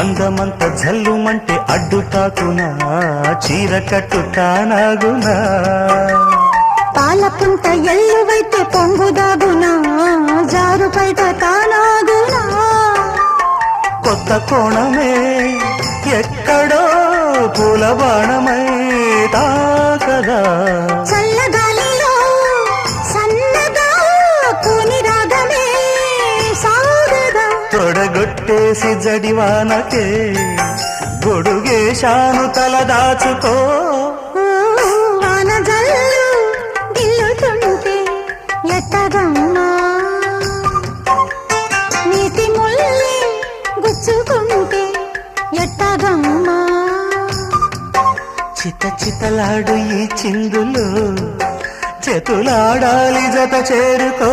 అందమంత జల్లుమంటే అడ్డు తాకునా చీర కట్టు తానాగునా పాలపుంట ఎల్లువైతే పొంగుదాగునా జారు బయట తానాగునా కొత్త కోణమే ఎక్కడో పూల బాణమై తాకదా చల్లగాలిలో సన్నగా పూని రాగమే సాగదా తొడగొట్టేసి జడివానకే గొడుగేశాను తల దాచుకో వాన జల్లు గిల్లుతుంటే ఎట్టగమ్మా నీటి ముల్లి గుచ్చుకుంటే ఎట్టగమ్మా చిత చితలాడు ఈ చిందులు చేతులాడాలి జత చేరుకో